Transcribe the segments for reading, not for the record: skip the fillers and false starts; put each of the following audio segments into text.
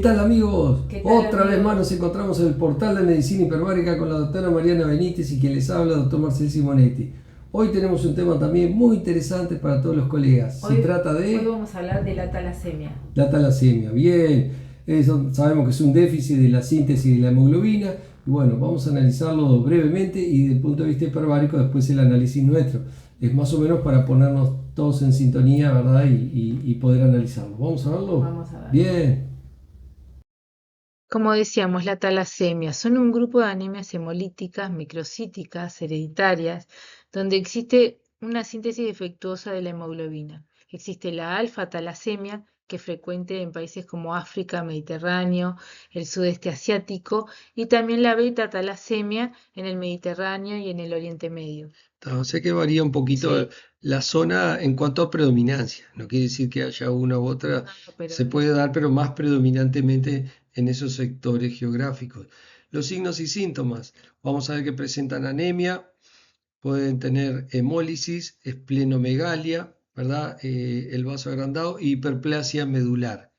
tal, amigos? ¿Qué tal, Otra vez amigo? más nos encontramos en el portal de Medicina Hiperbárica con la doctora Mariana Benítez y quien les habla, doctor Marcel Simonetti. Hoy tenemos un tema también muy interesante para todos los colegas. Se Hoy, trata hoy de vamos a hablar de la talasemia. la talasemia. Bien, sabemos que es un déficit de la síntesis de la hemoglobina. Y bueno, vamos a analizarlo brevemente y desde el punto de vista hiperbárico después el análisis nuestro. Es más o menos para ponernos todos en sintonía, ¿verdad? Y poder analizarlo. ¿Vamos a verlo? Vamos a verlo. Bien. Como decíamos, la talasemia son un grupo de anemias hemolíticas, microcíticas, hereditarias, donde existe una síntesis defectuosa de la hemoglobina. Existe la alfa-talasemia, que es frecuente en países como África, Mediterráneo, el sudeste asiático, y también la beta-talasemia en el Mediterráneo y en el Oriente Medio. O sea que varía un poquito Sí, la zona en cuanto a predominancia. No quiere decir que haya una u otra, no, pero se puede dar, pero más predominantemente en esos sectores geográficos. Los signos y síntomas. Vamos a ver que presentan anemia, pueden tener hemólisis, esplenomegalia, ¿verdad? El vaso agrandado y hiperplasia medular.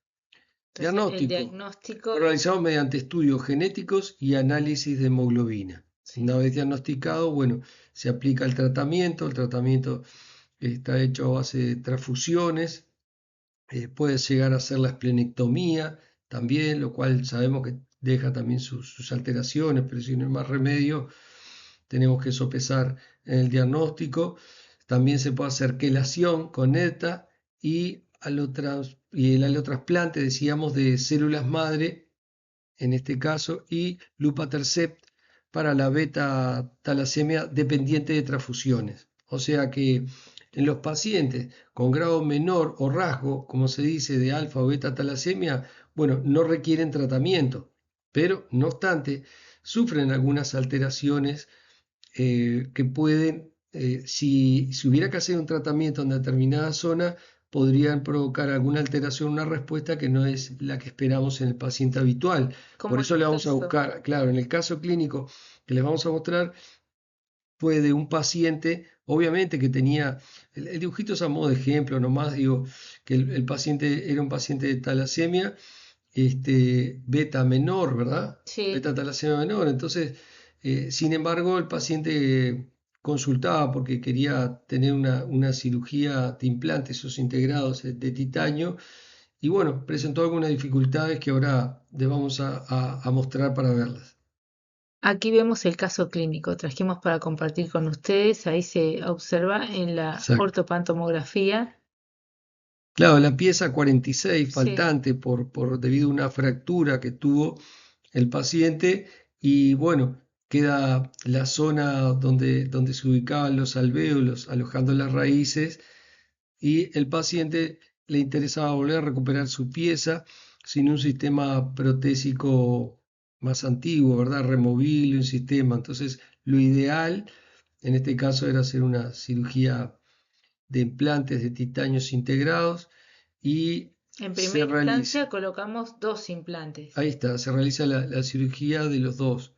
entonces el Diagnóstico. diagnóstico Fue es, realizado mediante estudios genéticos y análisis de hemoglobina. Una sí, vez diagnosticado, bueno, se aplica el tratamiento. El tratamiento está hecho a base de transfusiones. Puede llegar a ser la esplenectomía también, lo cual sabemos que deja también sus alteraciones, pero si no hay más remedio, tenemos que sopesar en el diagnóstico. También se puede hacer quelación con ETA y el alotrasplante, decíamos, de células madre en este caso, y lupatercept para la beta talasemia dependiente de transfusiones. O sea que en los pacientes con grado menor o rasgo, como se dice, de alfa o beta talasemia, bueno, no requieren tratamiento, pero no obstante, sufren algunas alteraciones que pueden, si hubiera que hacer un tratamiento en determinada zona, podrían provocar alguna alteración, una respuesta que no es la que esperamos en el paciente habitual. Por como en eso tu le vamos a caso. buscar, claro, en el caso clínico que les vamos a mostrar, fue de un paciente, obviamente que tenía, el dibujito es a modo de ejemplo, nomás digo que el paciente era un paciente de talasemia, beta menor, ¿verdad? Sí, Beta talasemia menor. Entonces, sin embargo, el paciente consultaba porque quería tener una cirugía de implantes esos integrados de titanio y bueno, presentó algunas dificultades que ahora le vamos a mostrar para verlas. aquí vemos el caso clínico. Trajimos para compartir con ustedes. Ahí se observa en la Exacto. ortopantomografía. Claro, la pieza 46 Sí, faltante debido a una fractura que tuvo el paciente y bueno, queda la zona donde se ubicaban los alvéolos alojando las raíces y el paciente le interesaba volver a recuperar su pieza sin un sistema protésico más antiguo, ¿verdad? Removible, un sistema. Entonces, lo ideal en este caso era hacer una cirugía de implantes de titanios integrados y en se primera realiza, instancia colocamos dos implantes ahí está, se realiza la cirugía de los dos,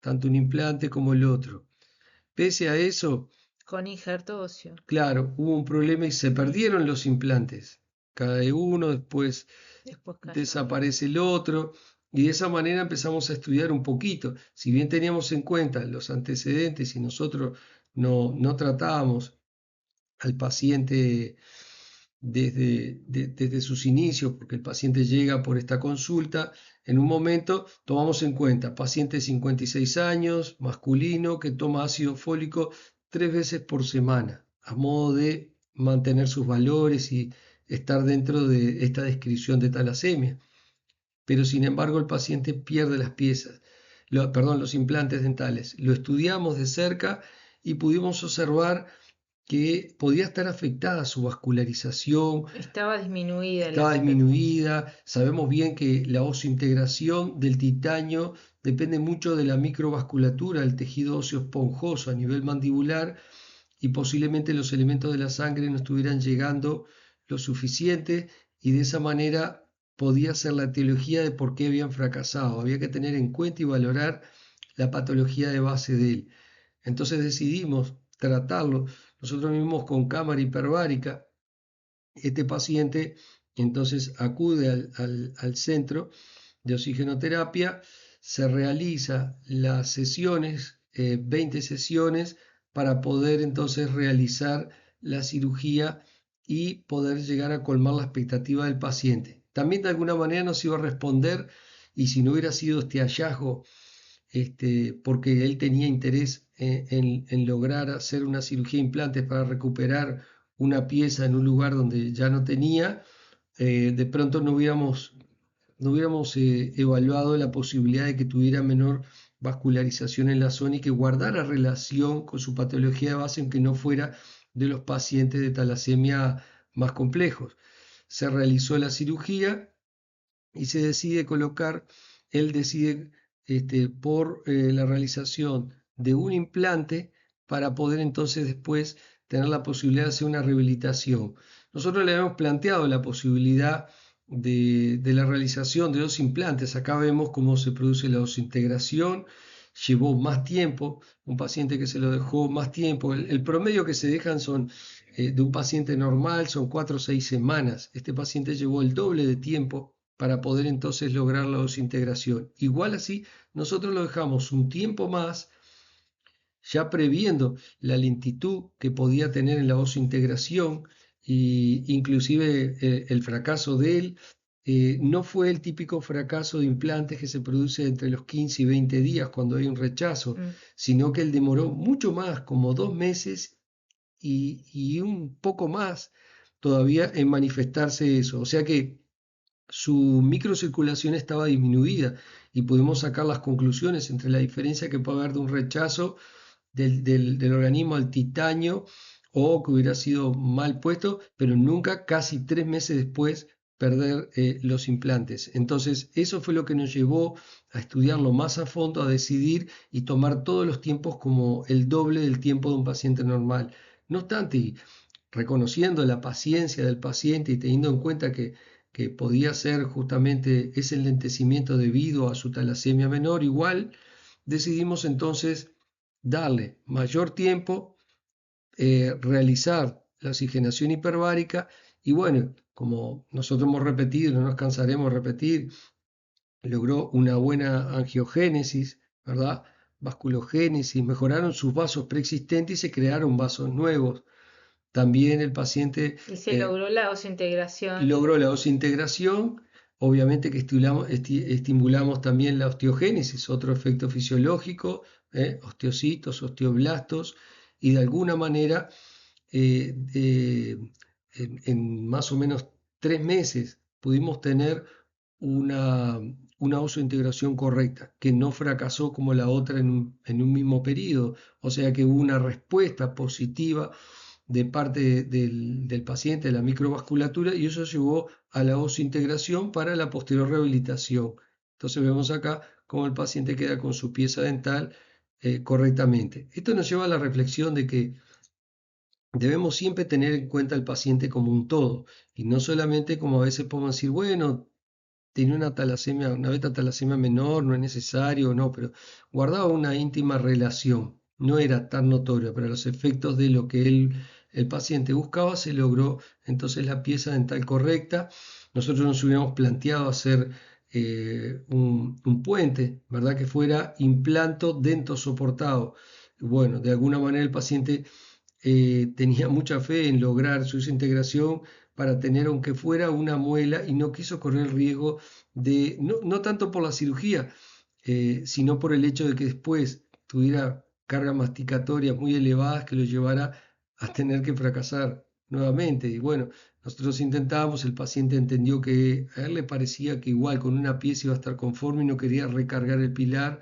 tanto un implante como el otro. Pese a eso, con injerto óseo. claro, hubo un problema y se perdieron los implantes. Cada uno, después Después cayó. desaparece el otro, y de esa manera empezamos a estudiar un poquito. Si bien teníamos en cuenta los antecedentes y nosotros no tratábamos al paciente desde sus inicios, porque el paciente llega por esta consulta, en un momento tomamos en cuenta paciente de 56 años, masculino, que toma ácido fólico 3 veces por semana, a modo de mantener sus valores y estar dentro de esta descripción de talasemia. Pero sin embargo el paciente pierde las piezas, perdón, los implantes dentales. Lo estudiamos de cerca y pudimos observar que podía estar afectada su vascularización, Estaba disminuida la estaba superficie. disminuida. Sabemos bien que la osiointegración del titanio depende mucho de la microvasculatura, del tejido óseo esponjoso a nivel mandibular y posiblemente los elementos de la sangre no estuvieran llegando lo suficiente y de esa manera podía ser la etiología de por qué habían fracasado. Había que tener en cuenta y valorar la patología de base de él. Entonces decidimos tratarlo nosotros mismos con cámara hiperbárica. Este paciente entonces acude al centro de oxigenoterapia, se realiza las sesiones, 20 sesiones, para poder entonces realizar la cirugía y poder llegar a colmar la expectativa del paciente. También de alguna manera nos iba a responder, y si no hubiera sido este hallazgo, porque él tenía interés en lograr hacer una cirugía de implantes para recuperar una pieza en un lugar donde ya no tenía, de pronto no hubiéramos evaluado la posibilidad de que tuviera menor vascularización en la zona y que guardara relación con su patología de base, aunque no fuera de los pacientes de talasemia más complejos. Se realizó la cirugía y se decide colocar, él decide por la realización de un implante para poder entonces después tener la posibilidad de hacer una rehabilitación. Nosotros le habíamos planteado la posibilidad de la realización de 2 implantes. Acá vemos cómo se produce la desintegración. Llevó más tiempo, un paciente que se lo dejó más tiempo. El promedio que se dejan son de un paciente normal son 4 o 6 semanas. Este paciente llevó el doble de tiempo para poder entonces lograr la desintegración. Igual así, nosotros lo dejamos un tiempo más, ya previendo la lentitud que podía tener en la desintegración, e inclusive el fracaso de él. No fue el típico fracaso de implantes que se produce entre los 15 y 20 días cuando hay un rechazo, sino que él demoró mucho más, como 2 meses y un poco más todavía en manifestarse eso. O sea que su microcirculación estaba disminuida y pudimos sacar las conclusiones entre la diferencia que puede haber de un rechazo del organismo al titanio, o que hubiera sido mal puesto, pero nunca, casi 3 meses después, perder los implantes. Entonces, eso fue lo que nos llevó a estudiarlo más a fondo, a decidir y tomar todos los tiempos como el doble del tiempo de un paciente normal. No obstante, reconociendo la paciencia del paciente y teniendo en cuenta que podía ser justamente ese enlentecimiento debido a su talasemia menor, igual decidimos entonces darle mayor tiempo, realizar la oxigenación hiperbárica. Y bueno, como nosotros hemos repetido, no nos cansaremos de repetir, logró una buena angiogénesis, ¿verdad? Vasculogénesis, mejoraron sus vasos preexistentes y se crearon vasos nuevos. También el paciente Y se logró la desintegración. logró la desintegración. Obviamente que estimulamos también la osteogénesis, otro efecto fisiológico, osteocitos, osteoblastos, y de alguna manera en más o menos 3 meses pudimos tener una integración correcta, que no fracasó como la otra en un mismo periodo. O sea que hubo una respuesta positiva de parte del paciente, de la microvasculatura, y eso llevó a la integración para la posterior rehabilitación. Entonces vemos acá cómo el paciente queda con su pieza dental correctamente. Esto nos lleva a la reflexión de que debemos siempre tener en cuenta al paciente como un todo, y no solamente como a veces podemos decir, bueno, tenía una talasemia, una beta talasemia menor, no es necesario, no, pero guardaba una íntima relación. No era tan notorio, pero los efectos de lo que el paciente buscaba se logró entonces la pieza dental correcta. Nosotros nos hubiéramos planteado hacer un puente, ¿verdad? Que fuera implanto dento soportado. Bueno, de alguna manera el paciente tenía mucha fe en lograr su desintegración para tener aunque fuera una muela, y no quiso correr el riesgo de, no tanto por la cirugía, sino por el hecho de que después tuviera cargas masticatorias muy elevadas que lo llevara a tener que fracasar nuevamente. Y bueno, nosotros intentábamos, el paciente entendió que a él le parecía que igual con una pieza iba a estar conforme y no quería recargar el pilar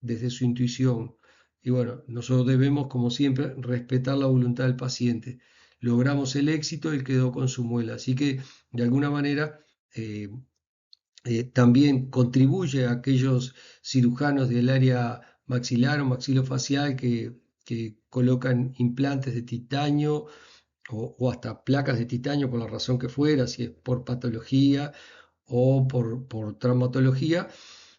desde su intuición. Y bueno, nosotros debemos, como siempre, respetar la voluntad del paciente. Logramos el éxito, él quedó con su muela. Así que, de alguna manera, eh, también contribuye a aquellos cirujanos del área maxilar o maxilofacial que colocan implantes de titanio o hasta placas de titanio por la razón que fuera, si es por patología o por traumatología,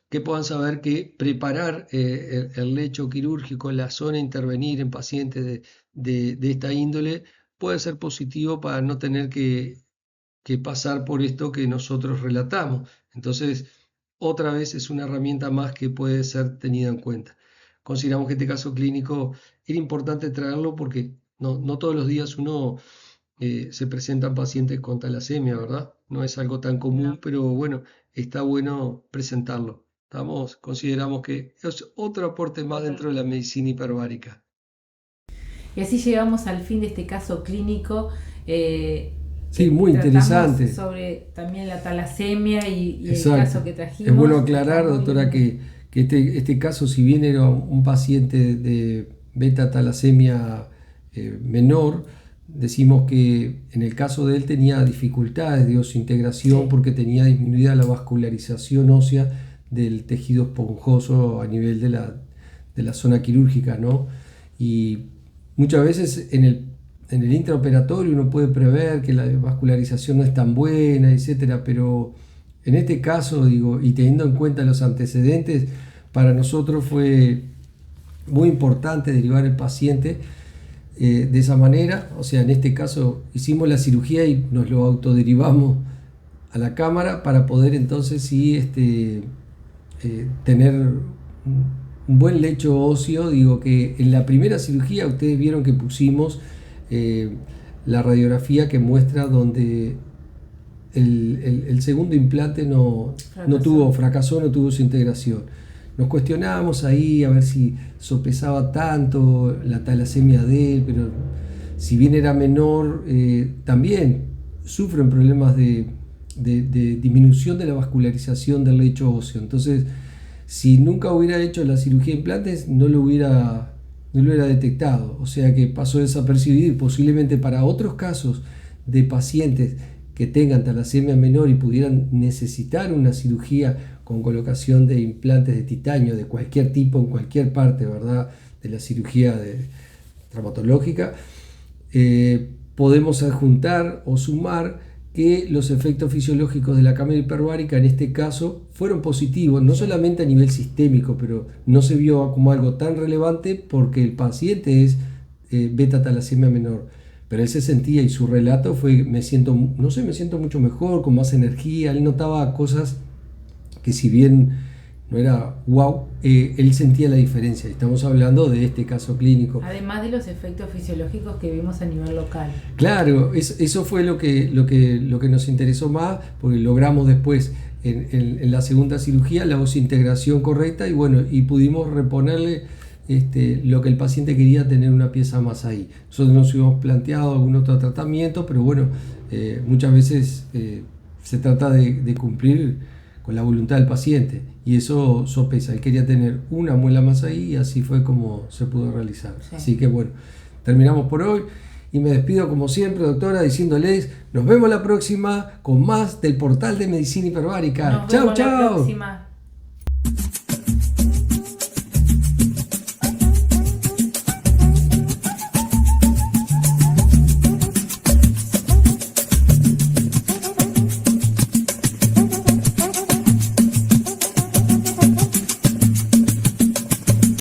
que puedan saber que preparar el lecho quirúrgico, la zona a intervenir en pacientes de esta índole, puede ser positivo para no tener que que pasar por esto que nosotros relatamos. Entonces, otra vez es una herramienta más que puede ser tenida en cuenta. Consideramos que este caso clínico era importante traerlo porque no todos los días se presentan pacientes con talasemia, ¿verdad? No es algo tan común, No. pero bueno, está bueno presentarlo. Consideramos que es otro aporte más dentro de la medicina hiperbárica. Y así llegamos al fin de este caso clínico. Sí, Que muy tratamos interesante. sobre también la talasemia y el Exacto. caso que trajimos. Es bueno aclarar, Está muy doctora, lindo. que este caso, si bien era un paciente de beta talasemia menor, decimos que en el caso de él tenía dificultades de osintegración Sí. porque tenía disminuida la vascularización ósea del tejido esponjoso a nivel de la zona quirúrgica, ¿no? Y muchas veces en el intraoperatorio uno puede prever que la vascularización no es tan buena, etcétera, pero en este caso, digo, y teniendo en cuenta los antecedentes, para nosotros fue muy importante derivar el paciente de esa manera. O sea, en este caso hicimos la cirugía y nos lo autoderivamos a la cámara para poder entonces sí tener un buen lecho óseo. Digo que en la primera cirugía ustedes vieron que pusimos eh, la radiografía que muestra donde el segundo implante fracasó, no tuvo su integración. Nos cuestionábamos ahí a ver si sopesaba tanto la talasemia de él, pero si bien era menor, también sufren problemas de disminución de la vascularización del lecho óseo. Entonces, si nunca hubiera hecho la cirugía de implantes, no lo hubiera detectado. O sea que pasó desapercibido y posiblemente para otros casos de pacientes que tengan talasemia menor y pudieran necesitar una cirugía con colocación de implantes de titanio de cualquier tipo en cualquier parte, ¿verdad? De la cirugía traumatológica, podemos adjuntar o sumar que los efectos fisiológicos de la cámara hiperbárica en este caso fueron positivos, no solamente a nivel sistémico, pero no se vio como algo tan relevante porque el paciente es beta talasemia menor. Pero él se sentía y su relato fue, me siento mucho mejor, con más energía. Él notaba cosas que si bien no era wow, él sentía la diferencia. Estamos hablando de este caso clínico. Además de los efectos fisiológicos que vimos a nivel local. Claro, eso fue lo que nos interesó más, porque logramos después en la segunda cirugía la osintegración correcta y bueno, y pudimos reponerle lo que el paciente quería, tener una pieza más ahí. Nosotros nos habíamos planteado algún otro tratamiento, pero bueno, muchas veces se trata de cumplir con la voluntad del paciente y eso sopesa. Él quería tener una muela más ahí y así fue como se pudo realizar. Sí. Así que bueno, terminamos por hoy y me despido como siempre, doctora, diciéndoles nos vemos la próxima con más del portal de Medicina Hiperbárica. Nos Chau, vemos la chau. próxima.